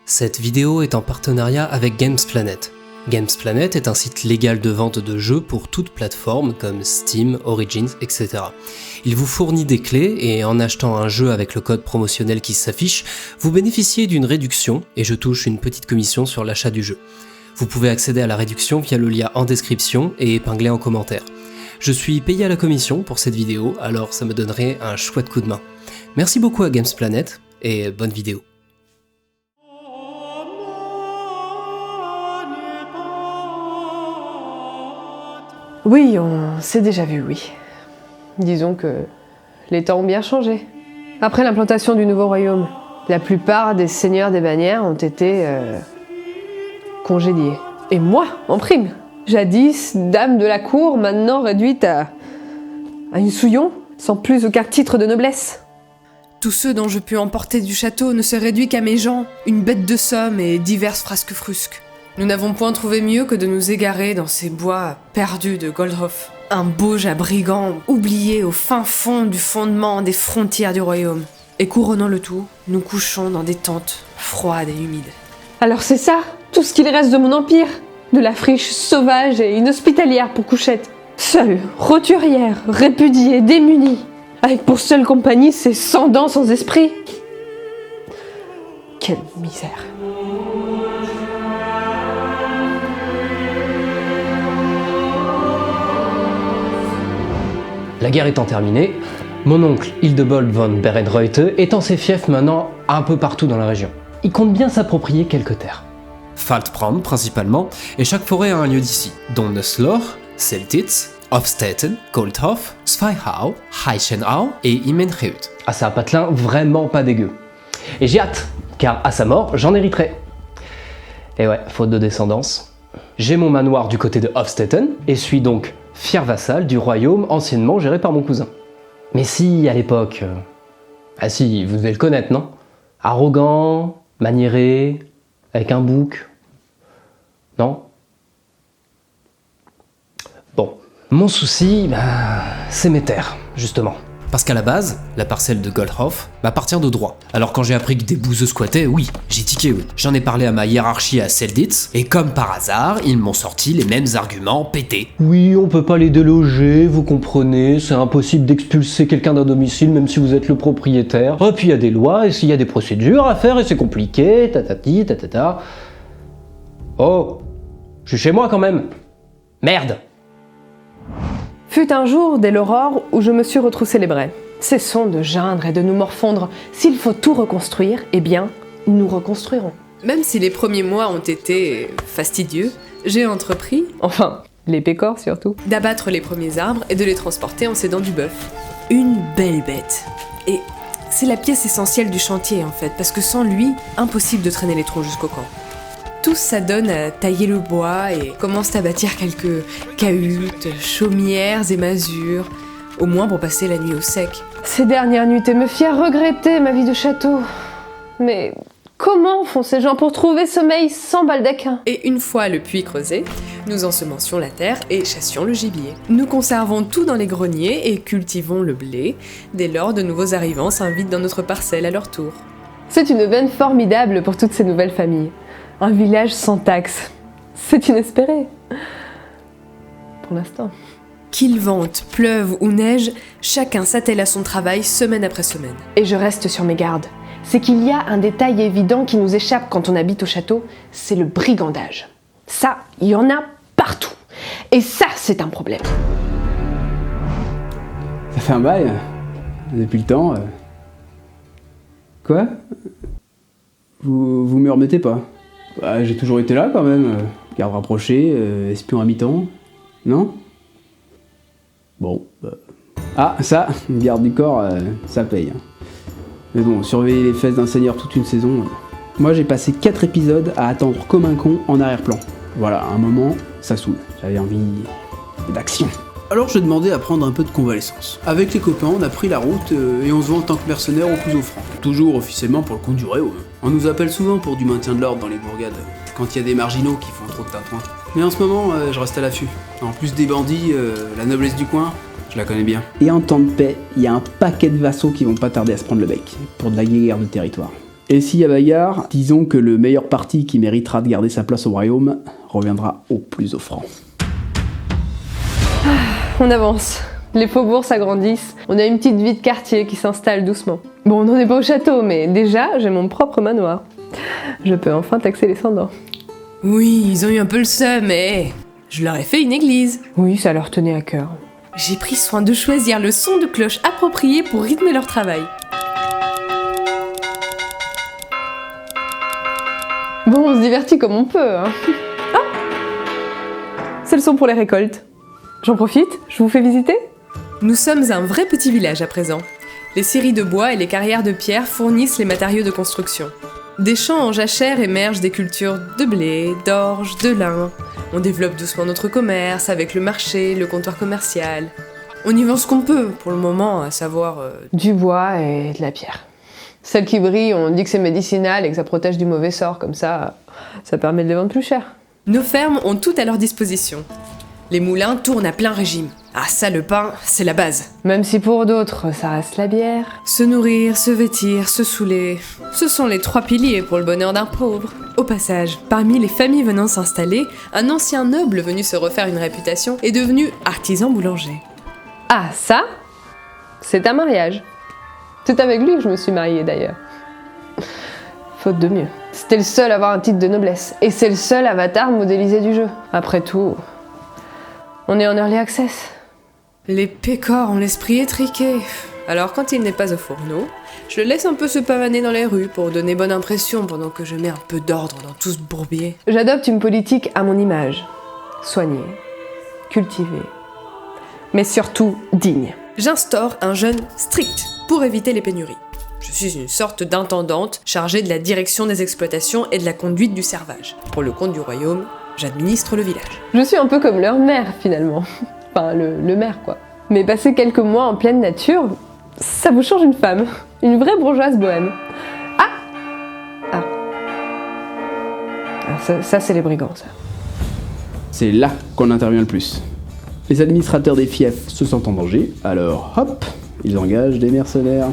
Cette vidéo est en partenariat avec Gamesplanet. Gamesplanet est un site légal de vente de jeux pour toute plateforme comme Steam, Origins, etc. Il vous fournit des clés et en achetant un jeu avec le code promotionnel qui s'affiche, vous bénéficiez d'une réduction et je touche une petite commission sur l'achat du jeu. Vous pouvez accéder à la réduction via le lien en description et épinglé en commentaire. Je suis payé à la commission pour cette vidéo, alors ça me donnerait un chouette coup de main. Merci beaucoup à Gamesplanet et bonne vidéo. Oui, on s'est déjà vu, oui. Disons que les temps ont bien changé. Après l'implantation du nouveau royaume, la plupart des seigneurs des bannières ont été congédiés. Et moi, en prime. Jadis, dame de la cour, maintenant réduite à une souillon, sans plus aucun titre de noblesse. Tous ceux dont je pus emporter du château ne se réduit qu'à mes gens, une bête de somme et diverses frasques-frusques. Nous n'avons point trouvé mieux que de nous égarer dans ces bois perdus de Goldhof. Un bauge à brigands oublié au fin fond du fondement des frontières du royaume. Et couronnant le tout, nous couchons dans des tentes froides et humides. Alors c'est ça, tout ce qu'il reste de mon empire. De la friche sauvage et inhospitalière pour couchette. Seule, roturière, répudiée, démunie. Avec pour seule compagnie ces 100 dents sans esprit. Quelle misère. La guerre étant terminée, mon oncle Hildeboldt von Berenreuthe étend ses fiefs maintenant un peu partout dans la région. Il compte bien s'approprier quelques terres. Faltbrand principalement, et chaque forêt a un lieu d'ici, dont Nussloch, Seltitz, Hofstetten, Goldhof, Zweihau, Heichenau et Immenreut. Ah, c'est un patelin vraiment pas dégueu. Et j'ai hâte, car à sa mort, j'en hériterai. Et ouais, faute de descendance. J'ai mon manoir du côté de Hofstetten, et suis donc fier vassal du royaume anciennement géré par mon cousin. Mais si, à l'époque... Ah si, vous devez le connaître, non? Arrogant, maniéré, avec un bouc... Non? Bon, mon souci, c'est mes terres, justement. Parce qu'à la base, la parcelle de Goldhof m'appartient de droit. Alors quand j'ai appris que des bouseux squattaient, oui, j'ai tiqué, oui. J'en ai parlé à ma hiérarchie à Selditz, et comme par hasard, ils m'ont sorti les mêmes arguments pétés. Oui, on peut pas les déloger, vous comprenez, c'est impossible d'expulser quelqu'un d'un domicile même si vous êtes le propriétaire. Et puis il y a des lois, et s'il y a des procédures à faire, et c'est compliqué, tatati, tatata... Oh, je suis chez moi quand même. Merde. Fut un jour, dès l'aurore, où je me suis retroussé les brais. Cessons de geindre et de nous morfondre. S'il faut tout reconstruire, eh bien, nous reconstruirons. Même si les premiers mois ont été fastidieux, j'ai entrepris, Enfin, les pécores surtout. d'abattre les premiers arbres et de les transporter en s'aidant du bœuf. Une belle bête. Et c'est la pièce essentielle du chantier en fait, parce que sans lui, impossible de traîner les troncs jusqu'au camp. Tous s'adonnent à tailler le bois et commencent à bâtir quelques cahutes, chaumières et masures, au moins pour passer la nuit au sec. Ces dernières nuits me firent regretter ma vie de château. Mais comment font ces gens pour trouver sommeil sans baldaquin? Et une fois le puits creusé, nous ensemencions la terre et chassions le gibier. Nous conservons tout dans les greniers et cultivons le blé, dès lors de nouveaux arrivants s'invitent dans notre parcelle à leur tour. C'est une veine formidable pour toutes ces nouvelles familles. Un village sans taxes. C'est inespéré. Pour l'instant. Qu'il vente, pleuve ou neige, chacun s'attelle à son travail semaine après semaine. Et je reste sur mes gardes. C'est qu'il y a un détail évident qui nous échappe quand on habite au château, c'est le brigandage. Ça, il y en a partout. Et ça, c'est un problème. Ça fait un bail, depuis le temps. Quoi? Vous me remettez pas? Bah, j'ai toujours été là quand même, garde rapproché, espion à mi-temps, non? Bon, Ah, ça, garde du corps, ça paye. Mais bon, surveiller les fesses d'un seigneur toute une saison... Moi j'ai passé 4 épisodes à attendre comme un con en arrière-plan. Voilà, à un moment, ça saoule, j'avais envie d'action. Alors j'ai demandé à prendre un peu de convalescence. Avec les copains, on a pris la route et on se voit en tant que mercenaires au plus offrant. Toujours officiellement pour le compte du royaume. On nous appelle souvent pour du maintien de l'ordre dans les bourgades, quand il y a des marginaux qui font trop de tintouin. Mais en ce moment, je reste à l'affût. En plus des bandits, la noblesse du coin, je la connais bien. Et en temps de paix, il y a un paquet de vassaux qui vont pas tarder à se prendre le bec, pour de la guerre de territoire. Et s'il y a bagarre, disons que le meilleur parti qui méritera de garder sa place au royaume reviendra au plus offrant. On avance. Les faubourgs s'agrandissent. On a une petite vie de quartier qui s'installe doucement. Bon, on n'en est pas au château, mais déjà, j'ai mon propre manoir. Je peux enfin taxer les sans-dents. Oui, ils ont eu un peu le seum, mais je leur ai fait une église. Oui, ça leur tenait à cœur. J'ai pris soin de choisir le son de cloche approprié pour rythmer leur travail. Bon, on se divertit comme on peut, hein. Ah, c'est le son pour les récoltes. J'en profite, je vous fais visiter. Nous sommes un vrai petit village à présent. Les scieries de bois et les carrières de pierre fournissent les matériaux de construction. Des champs en jachère émergent des cultures de blé, d'orge, de lin. On développe doucement notre commerce avec le marché, le comptoir commercial. On y vend ce qu'on peut, pour le moment, à savoir... Du bois et de la pierre. Celle qui brille, on dit que c'est médicinal et que ça protège du mauvais sort, comme ça permet de les vendre plus cher. Nos fermes ont tout à leur disposition. Les moulins tournent à plein régime. Ah ça, le pain, c'est la base. Même si pour d'autres, ça reste la bière. Se nourrir, se vêtir, se saouler, ce sont les 3 piliers pour le bonheur d'un pauvre. Au passage, parmi les familles venant s'installer, un ancien noble venu se refaire une réputation est devenu artisan boulanger. Ah, ça, c'est un mariage. C'est avec lui que je me suis mariée d'ailleurs. Faute de mieux. C'était le seul à avoir un titre de noblesse. Et c'est le seul avatar modélisé du jeu. Après tout, on est en early access. Les pécores ont l'esprit étriqué. Alors quand il n'est pas au fourneau, je le laisse un peu se pavaner dans les rues pour donner bonne impression pendant que je mets un peu d'ordre dans tout ce bourbier. J'adopte une politique à mon image. Soignée, cultivée, mais surtout digne. J'instaure un jeûne strict pour éviter les pénuries. Je suis une sorte d'intendante chargée de la direction des exploitations et de la conduite du servage. Pour le compte du royaume, j'administre le village. Je suis un peu comme leur mère finalement. Enfin, le maire quoi. Mais passer quelques mois en pleine nature, ça vous change une femme. Une vraie bourgeoise bohème. Ah, ça c'est les brigands ça. C'est là qu'on intervient le plus. Les administrateurs des fiefs se sentent en danger, alors hop, ils engagent des mercenaires.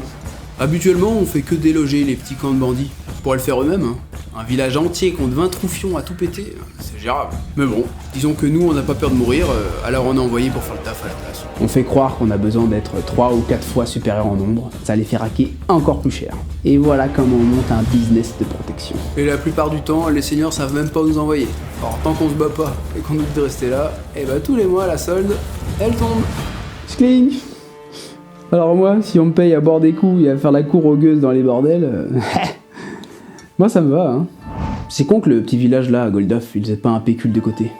Habituellement, on fait que déloger les petits camps de bandits. Ils pourraient le faire eux-mêmes, hein. Un village entier contre 20 troufions à tout péter, c'est gérable. Mais bon, disons que nous, on n'a pas peur de mourir, alors on est envoyé pour faire le taf à la place. On fait croire qu'on a besoin d'être 3 ou 4 fois supérieur en nombre, ça les fait raquer encore plus cher. Et voilà comment on monte un business de protection. Et la plupart du temps, les seigneurs savent même pas où nous envoyer. Alors tant qu'on se bat pas et qu'on nous dit de rester là, et bah tous les mois, la solde, elle tombe. Skling. Alors moi, si on me paye à boire des coups et à faire la cour aux gueuses dans les bordels, moi ça me va, hein. C'est con que le petit village là, à Goldoff, ils aient pas un pécule de côté.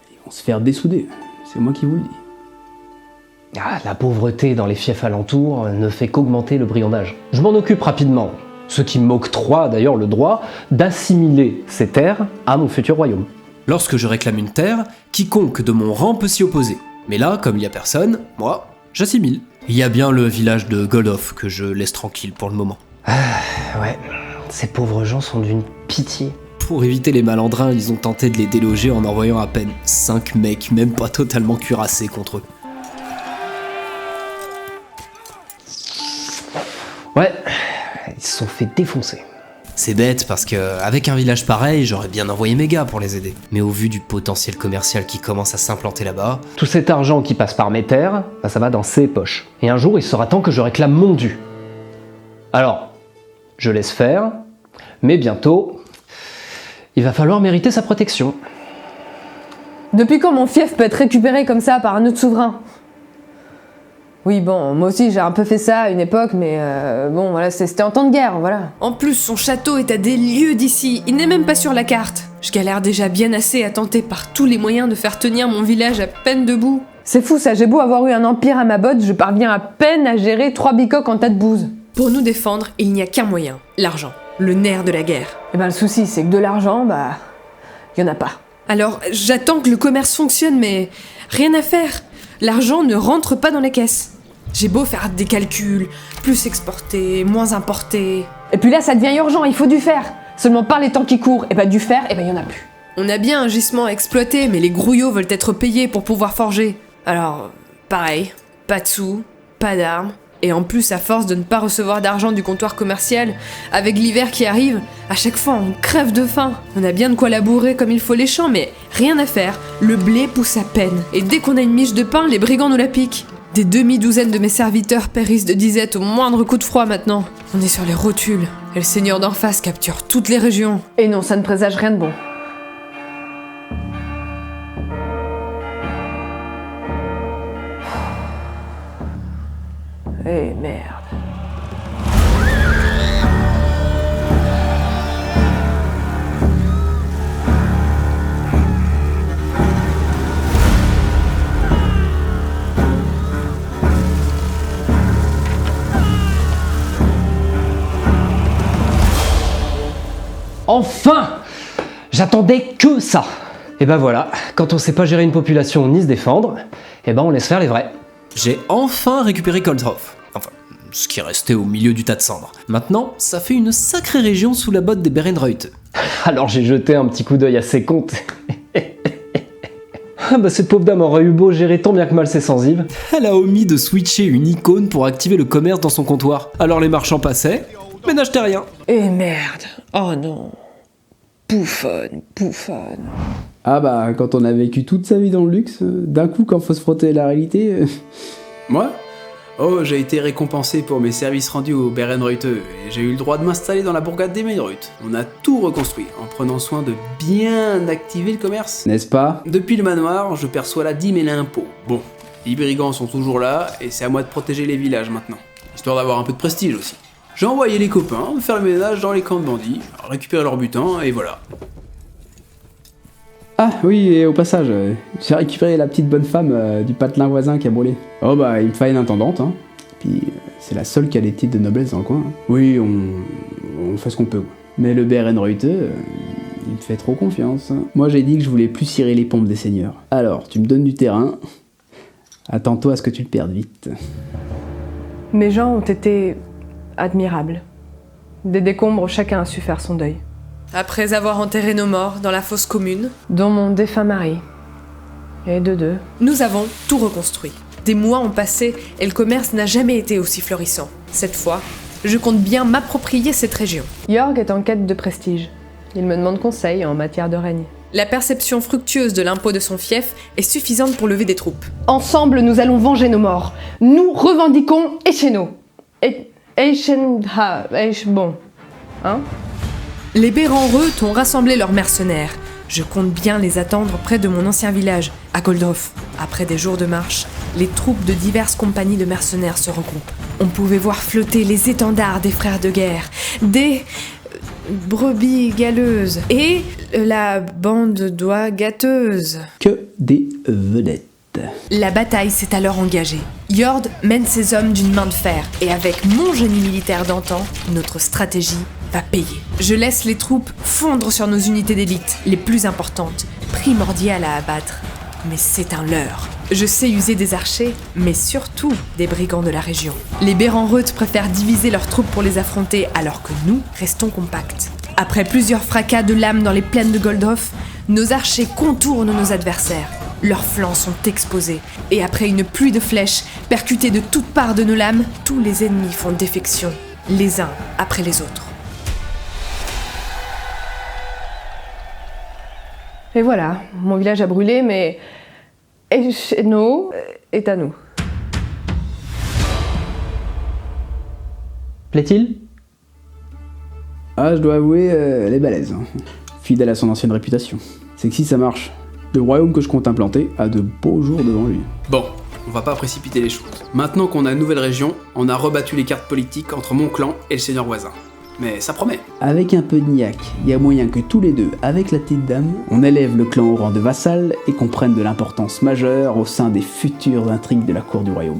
Ils vont se faire dessouder, c'est moi qui vous le dis. Ah, la pauvreté dans les fiefs alentours ne fait qu'augmenter le brigandage. Je m'en occupe rapidement, ce qui m'octroie d'ailleurs le droit d'assimiler ces terres à mon futur royaume. Lorsque je réclame une terre, quiconque de mon rang peut s'y opposer. Mais là, comme il y a personne, moi, j'assimile. Il y a bien le village de Goldoff que je laisse tranquille pour le moment. Ouais, ces pauvres gens sont d'une pitié. Pour éviter les malandrins, ils ont tenté de les déloger en envoyant à peine 5 mecs, même pas totalement cuirassés contre eux. Ouais, ils se sont fait défoncer. C'est bête parce que avec un village pareil, j'aurais bien envoyé mes gars pour les aider. Mais au vu du potentiel commercial qui commence à s'implanter là-bas, tout cet argent qui passe par mes terres, bah ça va dans ses poches. Et un jour, il sera temps que je réclame mon dû. Alors, je laisse faire, mais bientôt, il va falloir mériter sa protection. Depuis quand mon fief peut être récupéré comme ça par un autre souverain ? Oui, bon, moi aussi j'ai un peu fait ça à une époque, mais bon, voilà, c'était en temps de guerre, voilà. En plus, son château est à des lieues d'ici, il n'est même pas sur la carte. Je galère déjà bien assez à tenter par tous les moyens de faire tenir mon village à peine debout. C'est fou ça, j'ai beau avoir eu un empire à ma botte, je parviens à peine à gérer 3 bicoques en tas de bouse. Pour nous défendre, il n'y a qu'un moyen, l'argent, le nerf de la guerre. Et ben le souci, c'est que de l'argent, y en a pas. Alors, j'attends que le commerce fonctionne, mais rien à faire. L'argent ne rentre pas dans les caisses. J'ai beau faire des calculs, plus exporter, moins importer. Et puis là, ça devient urgent, il faut du fer. Seulement par les temps qui courent, et du fer, y en a plus. On a bien un gisement à exploiter, mais les grouillots veulent être payés pour pouvoir forger. Alors, pareil, pas de sous, pas d'armes, Et en plus, à force de ne pas recevoir d'argent du comptoir commercial, avec l'hiver qui arrive, à chaque fois on crève de faim. On a bien de quoi labourer comme il faut les champs, mais rien à faire. Le blé pousse à peine. Et dès qu'on a une miche de pain, les brigands nous la piquent. Des demi-douzaines de mes serviteurs périssent de disette au moindre coup de froid maintenant. On est sur les rotules, et le seigneur d'en face capture toutes les régions. Et non, ça ne présage rien de bon. Eh merde. Enfin! J'attendais que ça. Et ben voilà, quand on sait pas gérer une population ni se défendre, et ben on laisse faire les vrais. J'ai enfin récupéré Goldhof. Enfin, ce qui restait au milieu du tas de cendres. Maintenant, ça fait une sacrée région sous la botte des Berenreuthe. Alors j'ai jeté un petit coup d'œil à ses comptes. Ah bah cette pauvre dame aurait eu beau gérer tant bien que mal ses sensibles. Elle a omis de switcher une icône pour activer le commerce dans son comptoir. Alors les marchands passaient, mais n'achetaient rien. Eh merde. Oh non. Bouffonne, bouffonne. Ah bah, quand on a vécu toute sa vie dans le luxe, d'un coup, quand faut se frotter à la réalité... Moi ? Oh, j'ai été récompensé pour mes services rendus aux Berenreuthe, et j'ai eu le droit de m'installer dans la bourgade des Berenreuthe. On a tout reconstruit, en prenant soin de bien activer le commerce. N'est-ce pas ? Depuis le manoir, je perçois la dîme et l'impôt. Bon, les brigands sont toujours là, et c'est à moi de protéger les villages maintenant, histoire d'avoir un peu de prestige aussi. J'ai envoyé les copains faire le ménage dans les camps de bandits, récupérer leur butin, et voilà. Ah oui, et au passage, j'ai récupéré la petite bonne femme du patelin voisin qui a brûlé. Oh bah, il me fallait une intendante, hein. Puis c'est la seule qui a les titres de noblesse dans le coin. Hein. Oui, on fait ce qu'on peut. Mais le Berenreuthe, il me fait trop confiance. Moi j'ai dit que je voulais plus cirer les pompes des seigneurs. Alors, tu me donnes du terrain, attends-toi à ce que tu le perdes vite. Mes gens ont été admirables. Des décombres, chacun a su faire son deuil. Après avoir enterré nos morts dans la fosse commune, Dont mon défunt mari. Et deux. nous avons tout reconstruit. Des mois ont passé et le commerce n'a jamais été aussi florissant. Cette fois, je compte bien m'approprier cette région. Jorg est en quête de prestige. Il me demande conseil en matière de règne. La perception fructueuse de l'impôt de son fief est suffisante pour lever des troupes. Ensemble, nous allons venger nos morts. Nous revendiquons Escheno. Bon. Hein ? Les Berenreuthe ont rassemblé leurs mercenaires. Je compte bien les attendre près de mon ancien village, à Goldhof. Après des jours de marche, les troupes de diverses compagnies de mercenaires se regroupent. On pouvait voir flotter les étendards des frères de guerre, des brebis galeuses et la bande d'oies gâteuses. Que des vedettes. La bataille s'est alors engagée. Jord mène ses hommes d'une main de fer, et avec mon génie militaire d'antan, notre stratégie va payer. Je laisse les troupes fondre sur nos unités d'élite, les plus importantes, primordiales à abattre. Mais c'est un leurre. Je sais user des archers, mais surtout des brigands de la région. Les Berenreuthe préfèrent diviser leurs troupes pour les affronter, alors que nous restons compacts. Après plusieurs fracas de lames dans les plaines de Goldhof, nos archers contournent nos adversaires. Leurs flancs sont exposés, et après une pluie de flèches percutées de toutes parts de nos lames, tous les ennemis font défection, les uns après les autres. Et voilà, mon village a brûlé, mais Escheno est à nous. Plaît-il ? Ah, je dois avouer, elle est balèze. Hein. Fidèle à son ancienne réputation. C'est que si ça marche, le royaume que je compte implanter a de beaux jours devant lui. Bon, on va pas précipiter les choses. Maintenant qu'on a une nouvelle région, on a rebattu les cartes politiques entre mon clan et le seigneur voisin. Mais ça promet. Avec un peu de niaque, il y a moyen que tous les deux, avec la petite dame, on élève le clan au rang de vassal et qu'on prenne de l'importance majeure au sein des futures intrigues de la cour du royaume.